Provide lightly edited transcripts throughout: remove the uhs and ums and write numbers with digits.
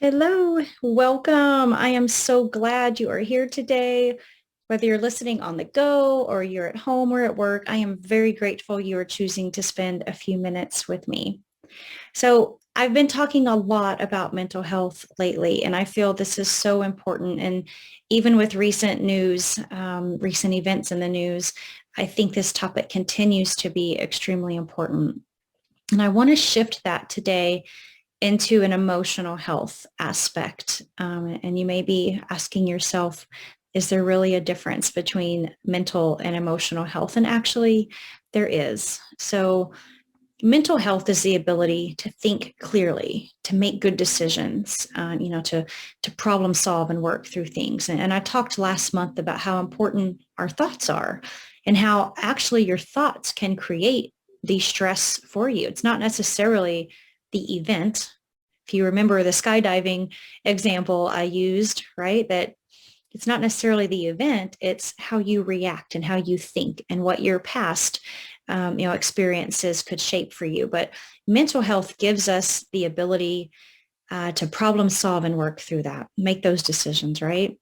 Hello, welcome. I am so glad you are here today. Whether you're listening on the go or you're at home or at work, I am very grateful you are choosing to spend a few minutes with me. So I've been talking a lot about mental health lately, and I feel this is so important. And even with recent news, recent events in the news, I think this topic continues to be extremely important. And I want to shift that today into an emotional health aspect. And you may be asking yourself, is there really a difference between mental and emotional health? And actually, there is. So mental health is the ability to think clearly, to make good decisions, to problem solve and work through things. And I talked last month about how important our thoughts are and how actually your thoughts can create the stress for you. It's not necessarily the event. If you remember the skydiving example I used, right, that it's not necessarily the event, it's how you react and how you think and what your past experiences could shape for you. But mental health gives us the ability to problem solve and work through that, make those decisions, right?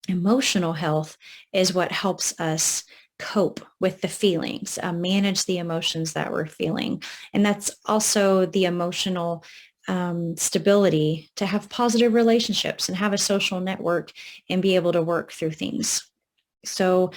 Emotional health is what helps us cope with the feelings, manage the emotions that we're feeling. And that's also the emotional stability to have positive relationships and have a social network and be able to work through things. So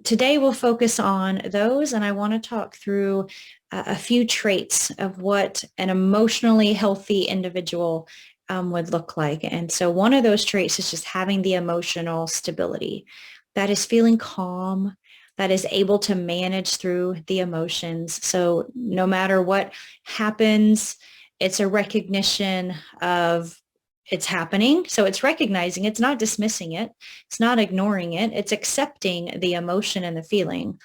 today we'll focus on those, and I want to talk through a few traits of what an emotionally healthy individual would look like. And so one of those traits is just having the emotional stability. That is feeling calm, that is able to manage through the emotions. So no matter what happens, it's a recognition of it's happening. So it's recognizing, it's not dismissing it. It's not ignoring it. It's accepting the emotion and the feeling,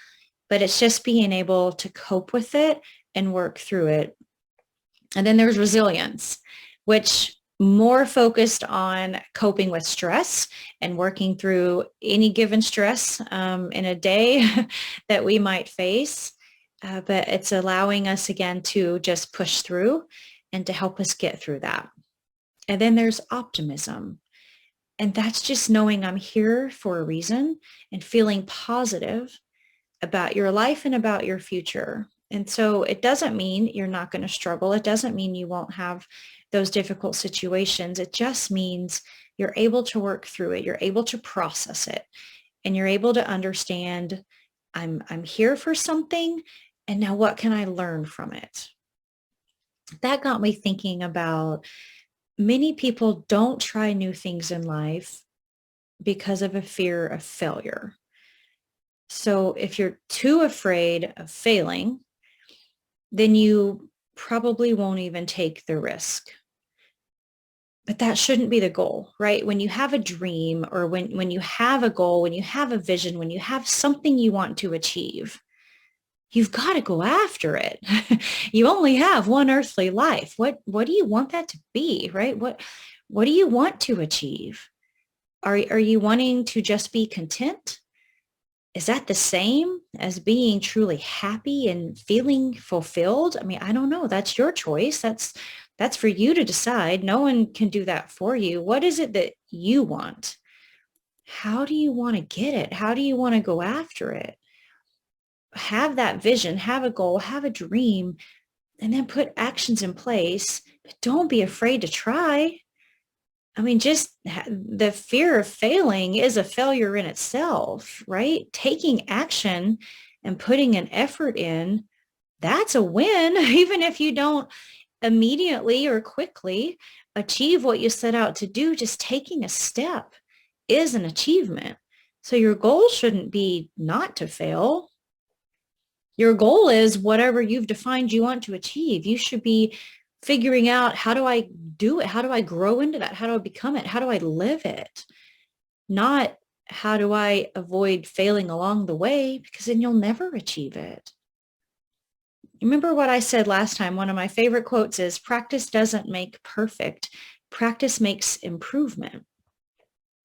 but it's just being able to cope with it and work through it. And then there's resilience, which more focused on coping with stress and working through any given stress in a day that we might face. But it's allowing us again to just push through and to help us get through that. And then there's optimism. And that's just knowing I'm here for a reason and feeling positive about your life and about your future. And so it doesn't mean you're not going to struggle. It doesn't mean you won't have those difficult situations. It just means you're able to work through it. You're able to process it, and you're able to understand I'm here for something. And now what can I learn from it? That got me thinking about many people don't try new things in life because of a fear of failure. So if you're too afraid of failing, then you probably won't even take the risk. But that shouldn't be the goal, right? When you have a dream, or when you have a goal, when you have a vision, when you have something you want to achieve, you've got to go after it. You only have one earthly life. What do you want that to be, right? What do you want to achieve? Are you wanting to just be content? Is that the same as being truly happy and feeling fulfilled? I mean, I don't know. That's your choice. That's for you to decide. No one can do that for you. What is it that you want? How do you want to get it? How do you want to go after it? Have that vision, have a goal, have a dream, and then put actions in place. But don't be afraid to try. I mean, just the fear of failing is a failure in itself, right? Taking action and putting an effort in, that's a win, even if you don't immediately or quickly achieve what you set out to do. Just taking a step is an achievement. So your goal shouldn't be not to fail. Your goal is whatever you've defined you want to achieve. You should be figuring out, how do I do it? How do I grow into that? How do I become it? How do I live it? Not how do I avoid failing along the way, because then you'll never achieve it. Remember what I said last time? One of my favorite quotes is, practice doesn't make perfect. Practice makes improvement.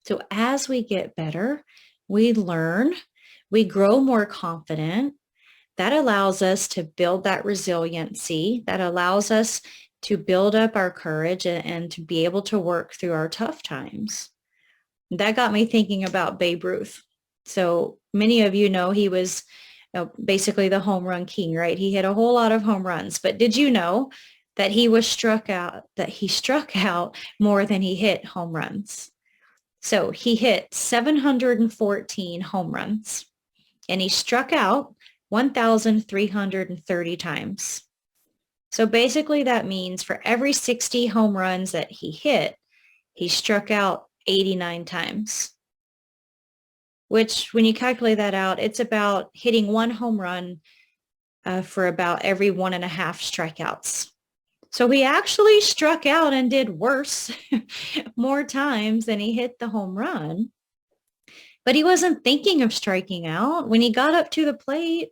So as we get better, we learn, we grow more confident. That allows us to build that resiliency. That allows us to build up our courage and to be able to work through our tough times. That got me thinking about Babe Ruth. So many of you know he was basically the home run king, right? He hit a whole lot of home runs. But did you know that he struck out more than he hit home runs? So he hit 714 home runs and he struck out 1,330 times. So basically that means for every 60 home runs that he hit, he struck out 89 times, which when you calculate that out, it's about hitting one home run for about every 1.5 strikeouts. So he actually struck out and did worse more times than he hit the home run. But he wasn't thinking of striking out. When he got up to the plate,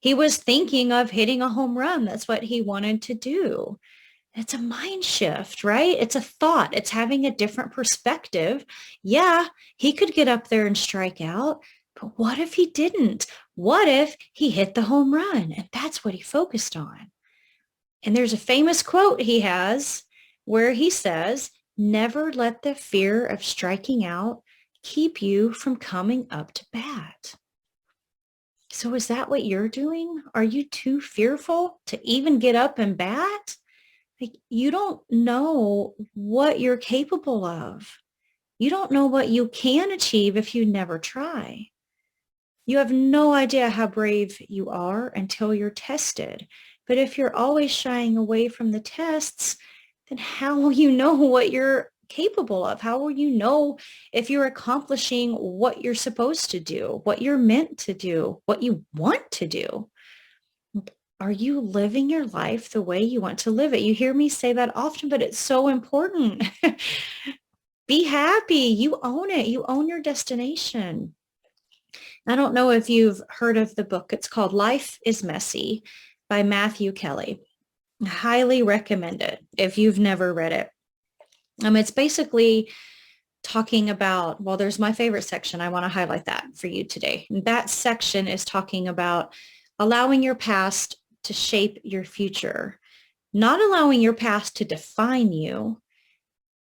he was thinking of hitting a home run. That's what he wanted to do. It's a mind shift, right? It's a thought. It's having a different perspective. Yeah, he could get up there and strike out, but what if he didn't? What if he hit the home run? And that's what he focused on. And there's a famous quote he has where he says, "Never let the fear of striking out keep you from coming up to bat." So is that what you're doing? Are you too fearful to even get up and bat? Like, you don't know what you're capable of. You don't know what you can achieve if you never try. You have no idea how brave you are until you're tested. But if you're always shying away from the tests, then how will you know what you're capable of? How will you know if you're accomplishing what you're supposed to do, what you're meant to do, what you want to do? Are you living your life the way you want to live it? You hear me say that often, but it's so important. Be happy. You own it. You own your destination. I don't know if you've heard of the book. It's called Life is Messy by Matthew Kelly. I highly recommend it if you've never read it. It's basically talking about, well, there's my favorite section. I want to highlight that for you today. And that section is talking about allowing your past to shape your future, not allowing your past to define you,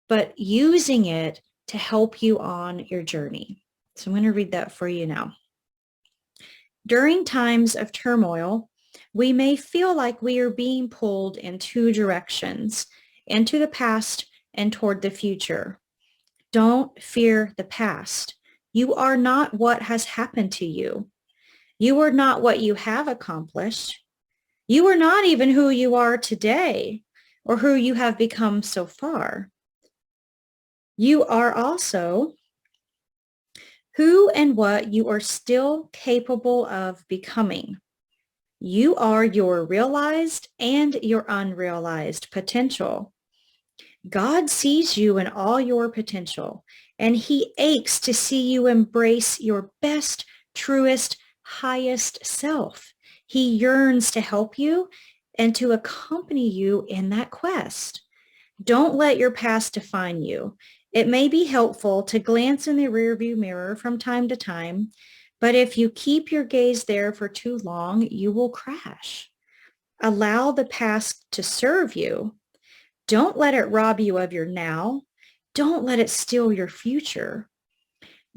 but using it to help you on your journey. So I'm going to read that for you now. During times of turmoil, we may feel like we are being pulled in two directions, into the past and toward the future. Don't fear the past. You are not what has happened to you. You are not what you have accomplished. You are not even who you are today or who you have become so far. You are also who and what you are still capable of becoming. You are your realized and your unrealized potential. God sees you in all your potential, and he aches to see you embrace your best, truest, highest self. He yearns to help you and to accompany you in that quest. Don't let your past define you. It may be helpful to glance in the rearview mirror from time to time, but if you keep your gaze there for too long, you will crash. Allow the past to serve you. Don't let it rob you of your now. Don't let it steal your future.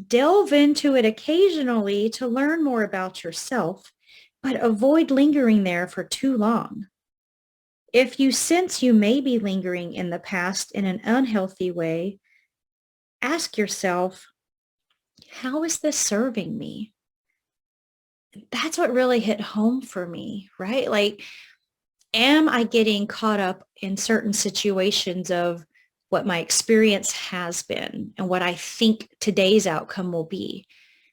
Delve into it occasionally to learn more about yourself, but avoid lingering there for too long. If you sense you may be lingering in the past in an unhealthy way, ask yourself, how is this serving me? That's what really hit home for me, right? Like, am I getting caught up in certain situations of what my experience has been and what I think today's outcome will be?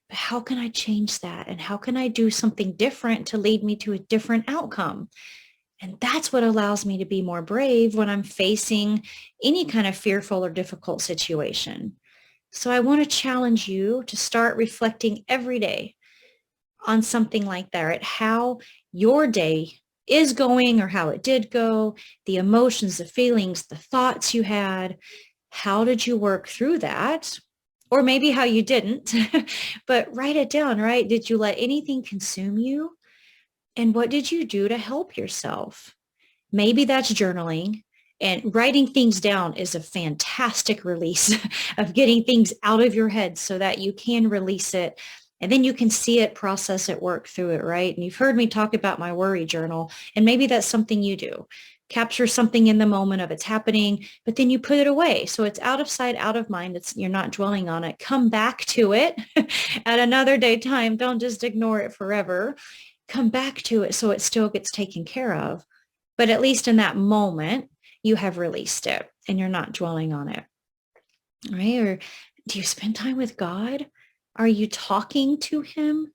But how can I change that? And how can I do something different to lead me to a different outcome? And that's what allows me to be more brave when I'm facing any kind of fearful or difficult situation. So I want to challenge you to start reflecting every day on something like that, right? How your day is going or how it did go, the emotions, the feelings, the thoughts you had. How did you work through that? Or maybe how you didn't, but write it down, right? Did you let anything consume you? And what did you do to help yourself? Maybe that's journaling. And writing things down is a fantastic release of getting things out of your head so that you can release it. And then you can see it, process it, work through it, right? And you've heard me talk about my worry journal, and maybe that's something you do. Capture something in the moment of it's happening, but then you put it away. So it's out of sight, out of mind. You're not dwelling on it. Come back to it at another day time. Don't just ignore it forever. Come back to it so it still gets taken care of. But at least in that moment, you have released it and you're not dwelling on it, right? Or do you spend time with God? Are you talking to him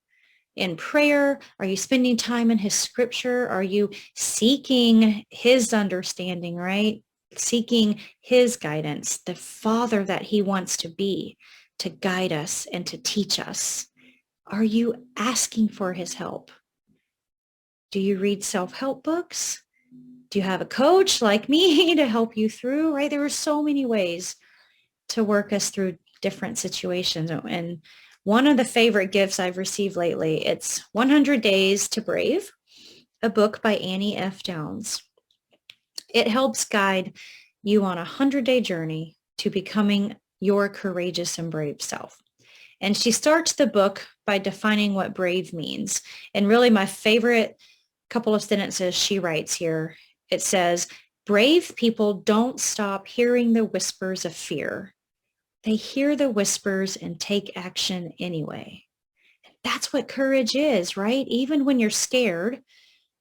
in prayer? Are you spending time in his scripture? Are you seeking his understanding, right? Seeking his guidance, the father that he wants to be, to guide us and to teach us. Are you asking for his help? Do you read self-help books? Do you have a coach like me to help you through, right? There are so many ways to work us through different situations. And one of the favorite gifts I've received lately, it's 100 Days to Brave, a book by Annie F. Downs. It helps guide you on a 100-day journey to becoming your courageous and brave self. And she starts the book by defining what brave means. And really my favorite couple of sentences she writes here, it says, brave people don't stop hearing the whispers of fear. They hear the whispers and take action anyway. That's what courage is, right? Even when you're scared,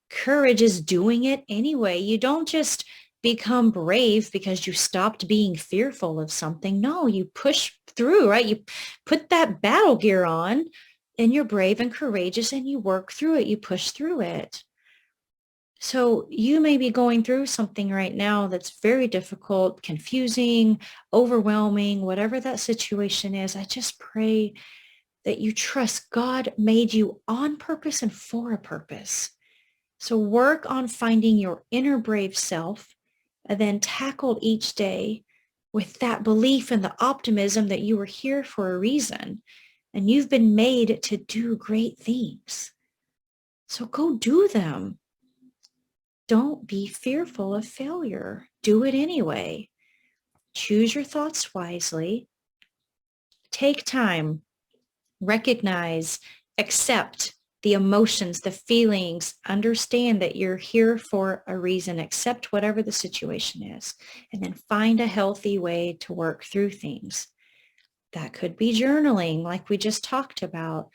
courage is doing it anyway. You don't just become brave because you stopped being fearful of something. No, you push through, right? You put that battle gear on and you're brave and courageous and you work through it. You push through it. So you may be going through something right now that's very difficult, confusing, overwhelming, whatever that situation is. I just pray that you trust God made you on purpose and for a purpose. So work on finding your inner brave self and then tackle each day with that belief and the optimism that you were here for a reason and you've been made to do great things. So go do them. Don't be fearful of failure. Do it anyway. Choose your thoughts wisely. Take time. Recognize, accept the emotions, the feelings. Understand that you're here for a reason. Accept whatever the situation is. And then find a healthy way to work through things. That could be journaling, like we just talked about.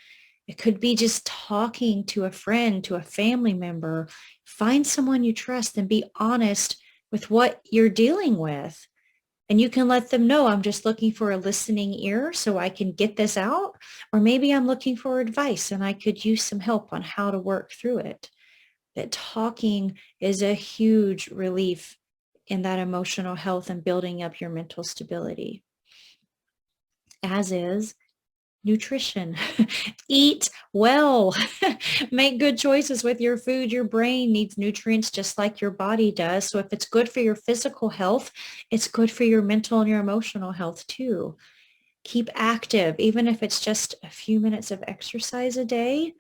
It could be just talking to a friend, to a family member. Find someone you trust and be honest with what you're dealing with. And you can let them know, I'm just looking for a listening ear so I can get this out. Or maybe I'm looking for advice and I could use some help on how to work through it. That talking is a huge relief in that emotional health and building up your mental stability. As is nutrition. Eat well. Make good choices with your food. Your brain needs nutrients just like your body does. So if it's good for your physical health, it's good for your mental and your emotional health too. Keep active, even if it's just a few minutes of exercise a day.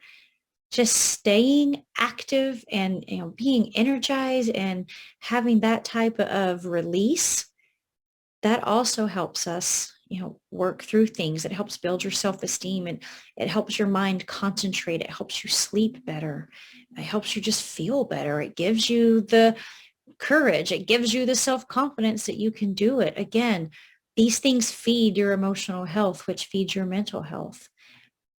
Just staying active and being energized and having that type of release, that also helps us work through things. It helps build your self-esteem and it helps your mind concentrate. It helps you sleep better. It helps you just feel better. It gives you the courage. It gives you the self-confidence that you can do it. Again, these things feed your emotional health, which feeds your mental health.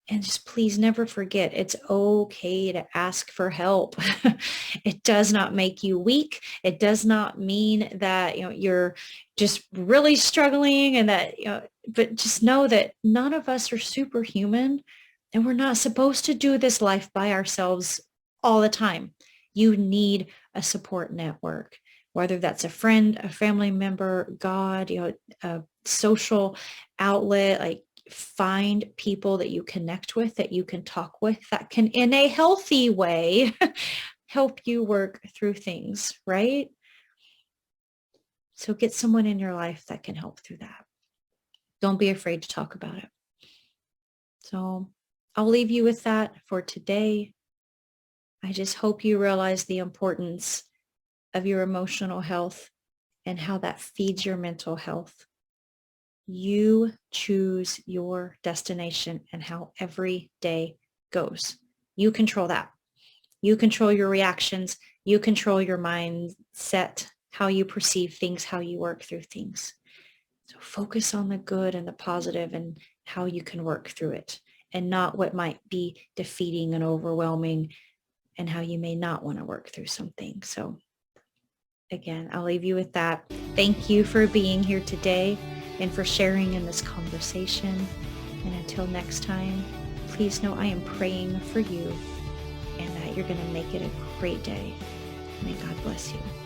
And just please never forget, it's okay to ask for help. It does not make you weak. It does not mean that you're just really struggling and that but just know that none of us are superhuman and we're not supposed to do this life by ourselves all the time. You need a support network, whether that's a friend, a family member, God, a social outlet, like find people that you connect with, that you can talk with, that can in a healthy way help you work through things, right? So get someone in your life that can help through that. Don't be afraid to talk about it. So I'll leave you with that for today. I just hope you realize the importance of your emotional health and how that feeds your mental health. You choose your destination and how every day goes. You control that. You control your reactions. You control your mindset, how you perceive things, how you work through things. So focus on the good and the positive and how you can work through it, and not what might be defeating and overwhelming and how you may not want to work through something. So again, I'll leave you with that. Thank you for being here today and for sharing in this conversation. And until next time, please know I am praying for you and that you're going to make it a great day. May God bless you.